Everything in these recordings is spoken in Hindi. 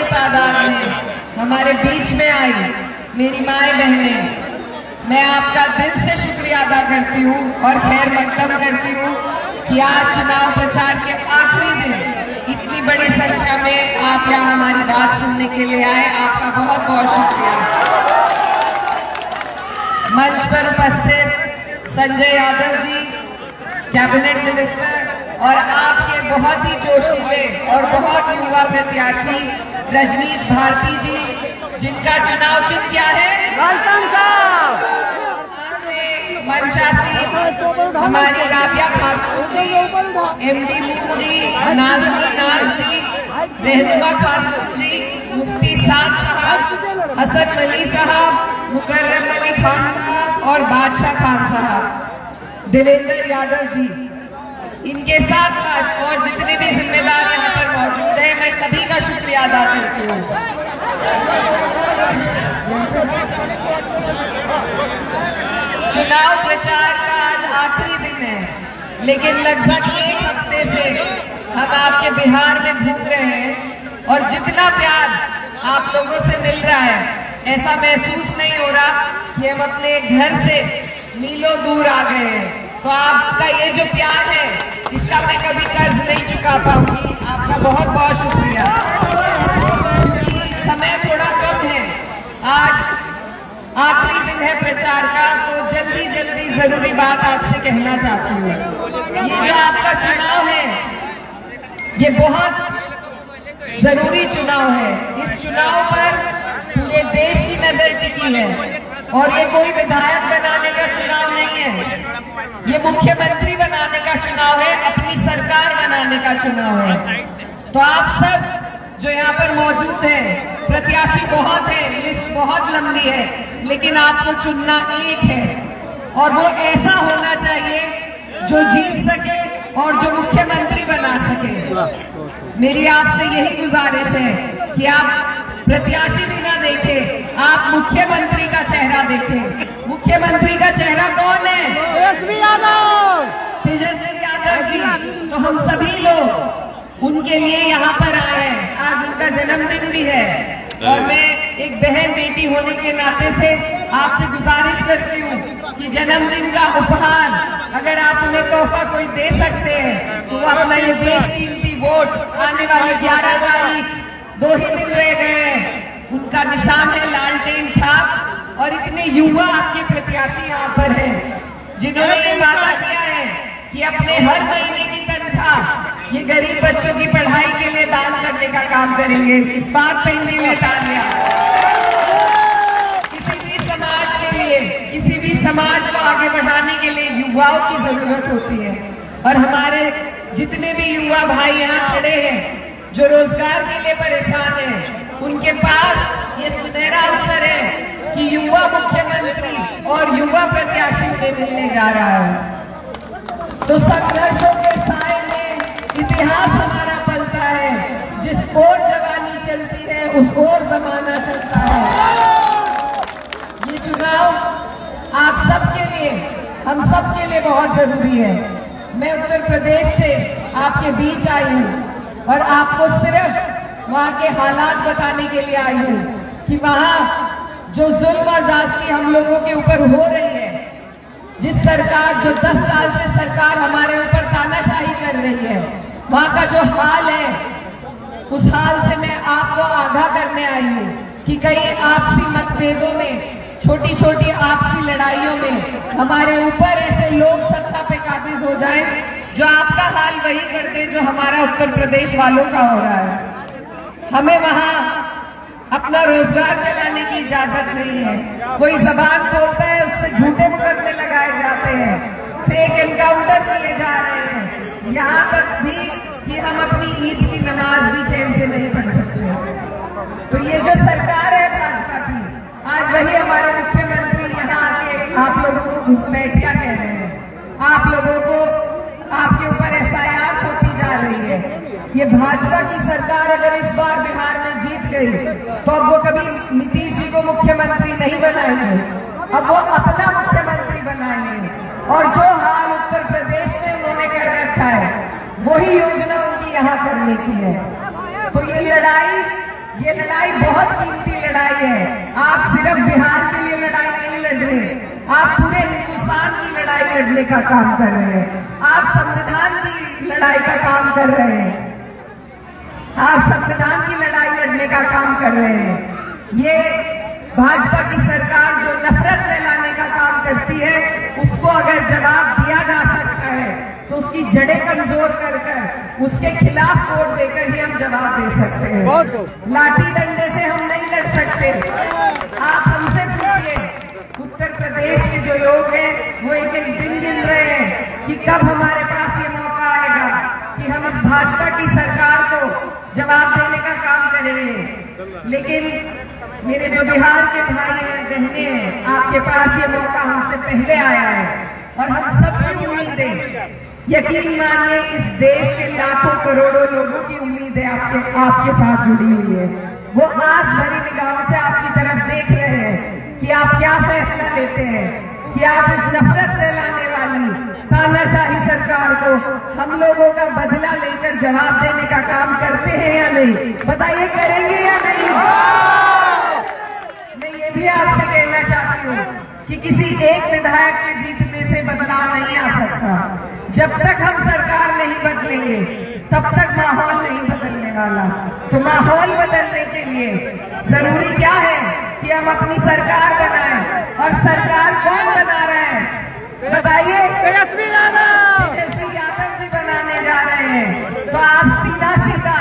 तादाद में हमारे बीच में आई मेरी माए बहनें, मैं आपका दिल से शुक्रिया अदा करती हूँ और खैर मकदम करती हूँ कि आज चुनाव प्रचार के आखिरी दिन इतनी बड़ी संख्या में आप यहाँ हमारी बात सुनने के लिए आए। आपका बहुत बहुत शुक्रिया। मंच पर उपस्थित संजय यादव जी, कैबिनेट मिनिस्टर, और आपके बहुत ही जोशीले और बहुत युवा प्रत्याशी रजनीश भारती जी, जिनका चुनाव चिन्ह क्या है? मंचासी हमारी राबिया खातून जी, एमडी मुखू जी, नाज़मी नाज जी, रहनुमा खातून जी, मुफ्ती साद साहब, हसन अली साहब, मुकर्रम अली खान साहब और बादशाह खान साहब, देवेंद्र यादव जी, इनके साथ साथ और जितने भी जिम्मेदार यहाँ पर मौजूद हैं, मैं सभी का शुक्रिया अदा करती हूँ। चुनाव प्रचार का आज आखिरी दिन है, लेकिन लगभग एक हफ्ते से हम आपके बिहार में घूम रहे हैं और जितना प्यार आप लोगों से मिल रहा है, ऐसा महसूस नहीं हो रहा कि हम अपने घर से मीलों दूर आ गए हैं। तो आपका ये जो प्यार है, इसका मैं कभी कर्ज नहीं चुका पाऊंगी। आपका बहुत बहुत शुक्रिया। क्योंकि समय थोड़ा कम है, आज आखिरी दिन है प्रचार का, तो जल्दी जल्दी जरूरी बात आपसे कहना चाहती हूँ। ये जो आपका चुनाव है, ये बहुत जरूरी चुनाव है। इस चुनाव पर पूरे देश की नजर टिकी है और ये कोई विधायक बनाने का चुनाव नहीं है, ये मुख्यमंत्री बनाने का चुनाव है, अपनी सरकार बनाने का चुनाव है। तो आप सब जो यहाँ पर मौजूद हैं, प्रत्याशी बहुत है, लिस्ट बहुत लंबी है, लेकिन आपको चुनना एक है और वो ऐसा होना चाहिए जो जीत सके और जो मुख्यमंत्री बना सके। मेरी आपसे यही गुजारिश है कि आप प्रत्याशी भी ना देखें, आप मुख्यमंत्री का चेहरा देखें। मुख्यमंत्री का चेहरा कौन है? तेजस्वी यादव। तेजस्वी यादव जी। तो हम सभी लोग उनके लिए यहाँ पर आए हैं। आज उनका जन्मदिन भी है और मैं एक बहन बेटी होने के नाते से आपसे गुजारिश करती हूँ कि जन्मदिन का उपहार अगर आप उन्हें तोहफा कोई दे सकते हैं तो वो अपना ये बेशकीमती वोट, आने वाली 11 तारीख, 2 ही दिन रह गए हैं, उनका निशान है लालटेन छाप। और इतने युवा आपके प्रत्याशी यहाँ पर हैं जिन्होंने ये वादा किया है कि अपने हर महीने की तनख्वाह ये गरीब बच्चों की पढ़ाई के लिए दान करने का काम करेंगे। इस बात पे इन्हें लेटा लिया। किसी भी समाज के लिए, किसी भी समाज को आगे बढ़ाने के लिए युवाओं की जरूरत होती है और हमारे जितने भी युवा भाई यहाँ खड़े हैं जो रोजगार के लिए परेशान हैं, उनके पास ये सुनहरा अवसर है कि युवा मुख्यमंत्री और युवा प्रत्याशी से मिलने जा रहा है। तो संघर्षों के साए में इतिहास हमारा पलता है, जिस ओर जवानी चलती है उस ओर जमाना चलता है। ये चुनाव आप सबके लिए, हम सबके लिए बहुत जरूरी है। मैं उत्तर प्रदेश से आपके बीच आई हूँ और आपको सिर्फ वहाँ के हालात बताने के लिए आई हूँ कि वहाँ जो जुल्म और जास्ती हम लोगों के ऊपर हो रही है, जिस सरकार जो 10 साल से सरकार हमारे ऊपर तानाशाही कर रही है, वहाँ का जो हाल है, उस हाल से मैं आपको आगाह करने आई हूँ कि कई आपसी मतभेदों में, छोटी छोटी आपसी लड़ाइयों में हमारे ऊपर ऐसे लोग सत्ता पे काबिज हो जाएं जो आपका हाल वही कर दे जो हमारा उत्तर प्रदेश वालों का हो रहा है। हमें वहाँ अपना रोजगार चलाने की इजाजत नहीं है। कोई जबान खोलता है, उस पर झूठे मुकदमे लगाए जाते हैं, फेक एनकाउंटर किए जा रहे हैं, यहाँ तक भी कि हम अपनी ईद की नमाज भी चैन से नहीं पढ़ सकते। तो ये जो सरकार है भाजपा की, आज वही हमारे मुख्यमंत्री यहाँ आके आप लोगों को घुसपैठिया कह रहे हैं, आप लोगों को आपके ऊपर SIR थोपी जा रही है। ये भाजपा की सरकार अगर इस बार बिहार में जीत गई तो अब वो कभी नीतीश जी को मुख्यमंत्री नहीं बनाएंगे, अब वो अपना मुख्यमंत्री बनाएंगे और जो हाल उत्तर प्रदेश में उन्होंने कर रखा है वही योजना उनकी यहाँ करने की है। तो ये लड़ाई ये लड़ाई बहुत कीमती लड़ाई है। आप सिर्फ बिहार के लिए लड़ाई नहीं लड़ रहे, आप पूरे हिंदुस्तान की लड़ाई लड़ने का काम कर रहे हैं। आप संविधान की लड़ाई का काम कर रहे हैं, आप संविधान की लड़ाई लड़ने का काम कर रहे हैं। ये भाजपा की सरकार जो नफरत फैलाने का काम करती है, उसको अगर जवाब दिया जा सकता है तो उसकी जड़ें कमजोर कर कर उसके खिलाफ वोट देकर ही हम जवाब दे सकते हैं। लाठी डंडे से हम नहीं लड़ सकते। आप हमसे पूछिए, उत्तर प्रदेश के जो लोग हैं वो एक एक दिन गिन रहे हैं कि कब हमारे पास ये मौका आएगा कि हम इस भाजपा की सरकार को जवाब देने का काम करेंगे। लेकिन मेरे जो बिहार के भाई हैं, बहनें हैं, आपके पास ये मौका हमसे पहले आया है और हम सबकी उम्मीदें, यकीन मानिए इस देश के लाखों करोड़ों लोगों की उम्मीदें आपके साथ जुड़ी हुई है। वो आस भरी निगाहों से आपकी तरफ देख रहे हैं कि आप क्या फैसला लेते हैं, कि आप इस नफरत फैलाने वाली तानाशाही सरकार को हम लोगों का बदला लेकर जवाब देने का काम करते हैं या नहीं। बताइए, करेंगे या नहीं? मैं ये भी आपसे कहना चाहती हूँ कि किसी एक विधायक के जीतने से बदलाव नहीं आ सकता। जब तक हम सरकार नहीं बदलेंगे तब तक माहौल नहीं बदलने वाला। तो माहौल बदलने के लिए जरूरी क्या है कि हम अपनी सरकार बनाएं। और सरकार कौन बना रहे हैं बताइए? तेजस्वी यादव जी बनाने जा रहे हैं। तो आप सीधा सीधा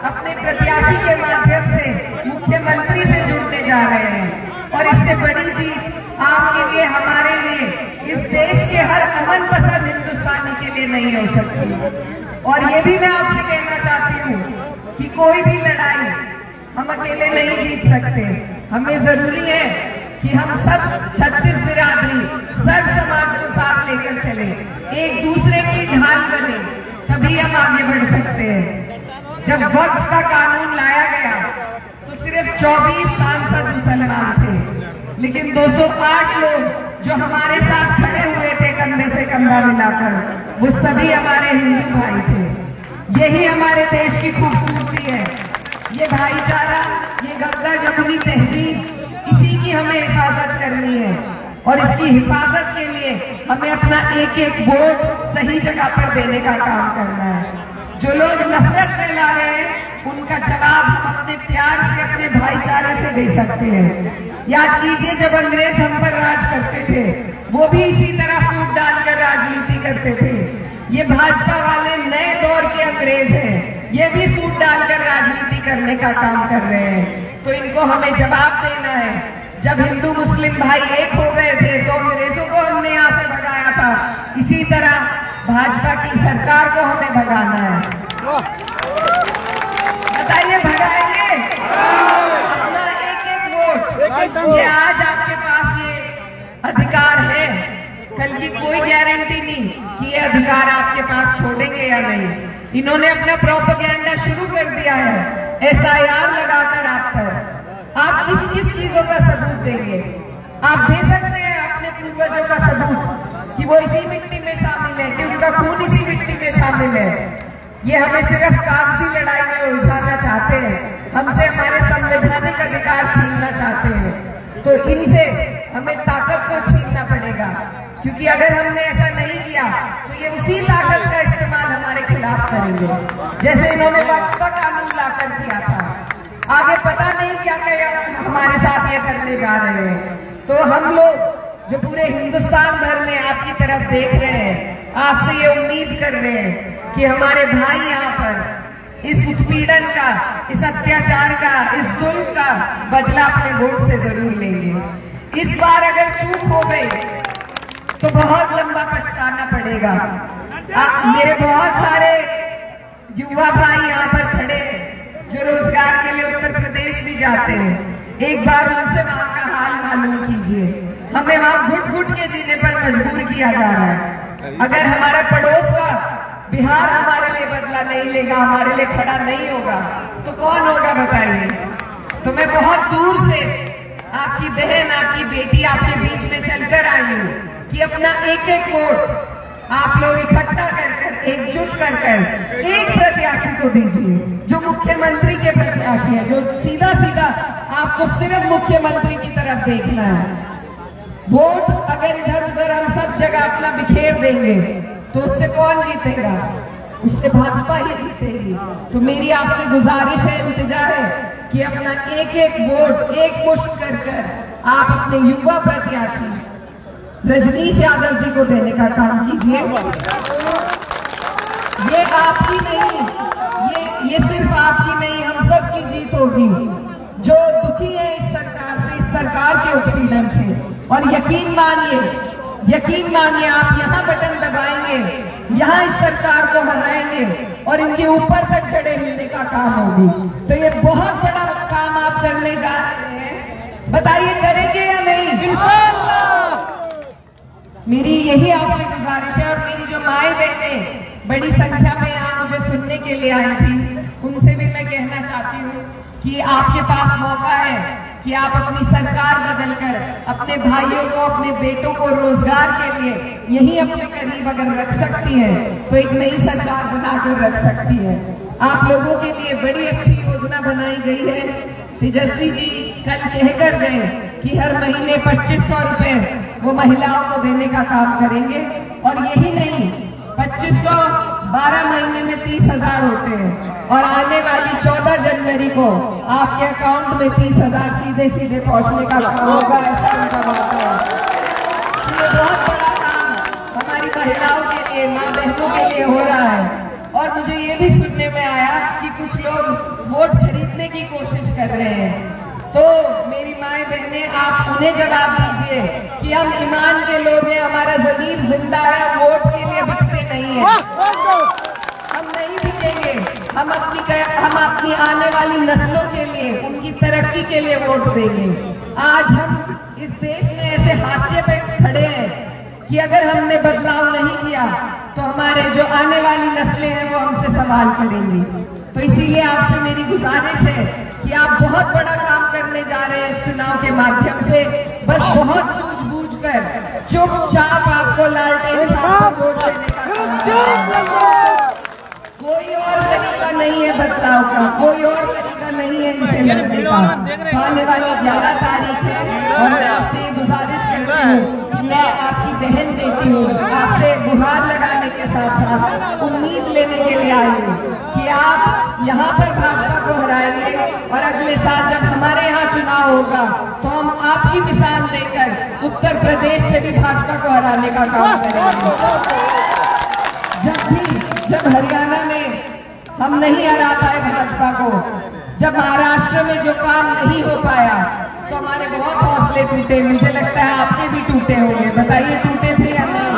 अपने प्रत्याशी के माध्यम से मुख्यमंत्री से जुड़ने जा रहे हैं। और इससे बड़ी जीत आपके लिए, हमारे लिए, इस देश के हर अमन पसंद हिंदुस्तानी के लिए नहीं हो सकती। और ये भी मैं आपसे कहना चाहती हूँ कि कोई भी लड़ाई हम अकेले नहीं जीत सकते। हमें जरूरी है कि हम सब 36 बिरादरी, सर्व समाज को साथ लेकर चले, एक दूसरे की ढाल बने, तभी हम आगे बढ़ सकते हैं। जब वक्फ का कानून लाया गया तो सिर्फ 24 सांसद मुसलमान थे, लेकिन 208 लोग जो हमारे साथ खड़े हुए थे कंधे से कंधा मिलाकर, वो सभी हमारे हिंदू भाई थे। यही हमारे देश की खूबसूरती है, ये भाईचारा, ये गंगा जमुनी तहजीब, इसी की हमें हिफाजत करनी है। और इसकी हिफाजत के लिए हमें अपना एक एक वोट सही जगह पर देने का काम करना है। जो लोग नफरत फैला रहे हैं उनका जवाब हम अपने प्यार से, अपने भाईचारे से दे सकते हैं। याद कीजिए, जब अंग्रेज हम पर राज करते थे वो भी इसी तरह फूट डालकर राजनीति करते थे। ये भाजपा वाले नए दौर के अंग्रेज हैं, ये भी फूट डालकर राजनीति करने का काम कर रहे हैं। तो इनको हमें जवाब देना है। जब हिंदू मुस्लिम भाई एक हो गए थे तो अंग्रेजों को हमने यहाँ से भगाया था, इसी तरह भाजपा की सरकार को हमें भगाना है। बताइए, भगाएंगे? अपना एक एक वोट, ये आज आपके पास ये अधिकार है, कल की कोई गारंटी नहीं कि ये अधिकार आपके पास छोड़ेंगे या नहीं। इन्होंने अपना प्रोपेगेंडा शुरू कर दिया है, SIR लगाकर आप पर। आप किस किस चीजों का सबूत देंगे? आप दे सकते हैं अपने पूर्वजों का सबूत कि वो इसी मिट्टी में शामिल है, कि उनका खून इसी मिट्टी में शामिल है। ये हमें सिर्फ कागजी लड़ाई में उलझाना चाहते हैं, हमसे हमारे संवैधानिक अधिकार छीनना चाहते हैं। तो इनसे हमें ताकत को छीनना पड़ेगा, क्योंकि अगर हमने ऐसा नहीं किया तो ये उसी ताकत का इस्तेमाल हमारे खिलाफ करेंगे, जैसे इन्होंने वक्फ का कानून लाकर किया था। आगे पता नहीं क्या क्या हमारे साथ ये करने जा रहे हैं। तो हम लोग जो पूरे हिंदुस्तान भर में आपकी तरफ देख रहे हैं, आपसे ये उम्मीद कर रहे हैं कि हमारे भाई यहाँ पर इस उत्पीड़न का, इस अत्याचार का, इस जुल्म का बदला अपने वोट से जरूर लेंगे। इस बार अगर चूक हो गई तो बहुत लंबा पछताना पड़ेगा। मेरे बहुत सारे युवा भाई यहाँ पर खड़े हैं जो रोजगार के लिए उत्तर प्रदेश भी जाते हैं। एक बार उनसे वहां का हाल मालूम कीजिए। हमें वहां घुट घुट के जीने पर मजबूर किया जा रहा है। अगर हमारा पड़ोस का बिहार हमारे लिए बदला नहीं लेगा, हमारे लिए खड़ा नहीं होगा, तो कौन होगा बताइए? तो मैं बहुत दूर से आपकी बहन, आपकी बेटी आपके बीच में चलकर आई हूँ कि अपना एक एक वोट आप लोग इकट्ठा कर, एकजुट कर एक प्रत्याशी को दीजिए। जो मुख्यमंत्री के प्रत्याशी है, जो सीधा सीधा आपको सिर्फ मुख्यमंत्री की तरफ देखना है। वोट अगर इधर उधर हम सब जगह अपना बिखेर देंगे तो उससे कौन जीतेगा? उससे भाजपा ही जीतेगी। तो मेरी आपसे गुजारिश है, इल्तिजा है कि अपना एक एक वोट एक मुश्त कर कर आप अपने युवा प्रत्याशी रजनीश यादव जी को देने का काम कीजिए। ये आपकी नहीं, ये सिर्फ आपकी नहीं, हम सब की जीत होगी। जो दुखी है इस सरकार से, इस सरकार के उत्पीड़न से, और यकीन मानिए आप यहाँ बटन दबाएंगे, यहाँ इस सरकार को हराएंगे और इनके ऊपर तक चढ़े हिलने का काम होगी। तो ये बहुत बड़ा काम आप करने जा रहे हैं, बताइए करेंगे या नहीं? मेरी यही आपसे गुजारिश है। और मेरी जो माए बहनें बड़ी संख्या में यहाँ मुझे सुनने के लिए आई थी, उनसे भी मैं कहना चाहती हूँ कि आपके पास मौका है कि आप अपनी सरकार बदलकर अपने भाइयों को, अपने बेटों को रोजगार के लिए यही अपने करीब अगर रख सकती हैं तो एक नई सरकार बनाकर रख सकती है। आप लोगों के लिए बड़ी अच्छी योजना बनाई गई है। तेजस्वी जी कल कहकर गए कि हर महीने 2500 रुपए वो महिलाओं को देने का काम करेंगे। और यही नहीं, 2500 12 महीने में 30,000 होते हैं, और आने वाली 14 जनवरी को आपके अकाउंट में 30,000 सीधे सीधे पहुंचने का काम होगा। ऐसा उनका वादा है। ये बहुत बड़ा काम हमारी महिलाओं के लिए, माँ बहनों के लिए हो रहा है। और मुझे ये भी सुनने में आया कि कुछ लोग वोट खरीदने की कोशिश कर रहे हैं। तो मेरी माए बहनें, आप उन्हें जवाब दीजिए कि हम ईमान के लोग हैं, हमारा ज़मीर जिंदा है, वोट के लिए बिकते नहीं है, हम नहीं बिकेंगे। हम अपनी आने वाली नस्लों के लिए, उनकी तरक्की के लिए वोट देंगे। आज हम इस देश में ऐसे हाशिए पे खड़े हैं कि अगर हमने बदलाव नहीं किया तो हमारे जो आने वाली नस्लें हैं वो हमसे सवाल करेंगी। तो इसीलिए आपसे मेरी गुजारिश है कि आप बहुत बड़ा काम करने जा रहे हैं इस चुनाव के माध्यम से। बस बहुत सूझबूझ कर चुपचाप आपको लालटेन छाप वोट देने का, कोई और तरीका नहीं है बदलाव का, कोई और तरीका नहीं है इनसे लड़ने का। तो आने वाली 11 तारीख है और मैं आपसे गुजारिश करती हूँ, मैं आपकी बहन बेटी हूँ, आपसे गुहार लगाने के साथ साथ उम्मीद लेने के लिए आई हूँ कि आप यहाँ पर भाजपा को हराएंगे और अगले साल जब हमारे यहाँ चुनाव होगा तो हम आपकी मिसाल लेकर उत्तर प्रदेश से भी भाजपा को हराने का काम करेंगे। जब हरियाणा में हम नहीं हरा पाए भाजपा को, जब महाराष्ट्र में जो काम नहीं हो पाया तो हमारे बहुत हौसले टूटे। मुझे लगता है आपके भी टूटे होंगे, बताइए टूटे थे या नहीं?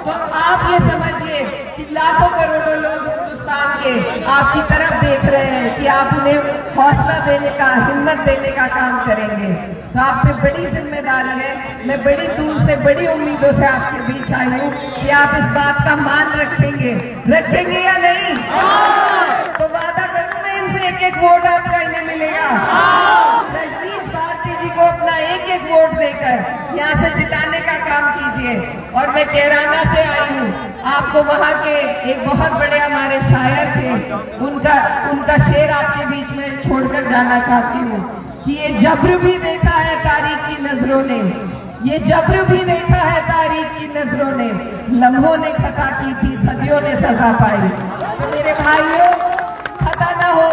तो आप ये समझिए कि लाखों करोड़ों लोग हिंदुस्तान के आपकी तरफ देख रहे हैं कि आप उन्हें हौसला देने का, हिम्मत देने का काम करेंगे। तो आप पे बड़ी जिम्मेदारी है। मैं बड़ी दूर से, बड़ी उम्मीदों से आपके बीच आई हूँ कि आप इस बात का मान रखेंगे या नहीं? तो वादा करूँ मैं इनसे एक एक वोट आपका इन्हें मिलेगा। रजनीश भारती जी को अपना एक एक वोट देकर यहाँ से जिताने का काम कीजिए। और मैं कैराना से आई हूँ, आपको वहाँ के एक बहुत बड़े हमारे शायर थे, उनका शेर आपके बीच में छोड़कर जाना चाहती हूँ कि ये जब्र भी देखा है तारीख की नजरों ने, ये जब्र भी देखा है तारीख की नजरों ने, लम्हों ने खता की थी, सदियों ने सजा पाई। तो मेरे भाइयों, खता ना हो,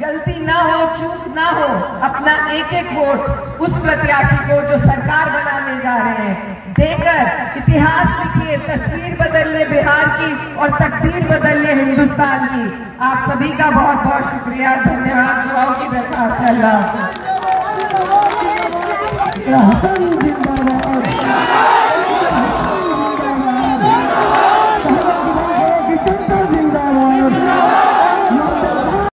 गलती ना हो, चूक ना हो, अपना एक एक वोट उस प्रत्याशी को जो सरकार बनाने जा रहे हैं देकर इतिहास लिखिए, तस्वीर बदलिए बिहार की और तकदीर बदलिए हिंदुस्तान की। आप सभी का बहुत बहुत शुक्रिया, धन्यवाद। दुआओं की दरख्वास्त है। अल्लाह।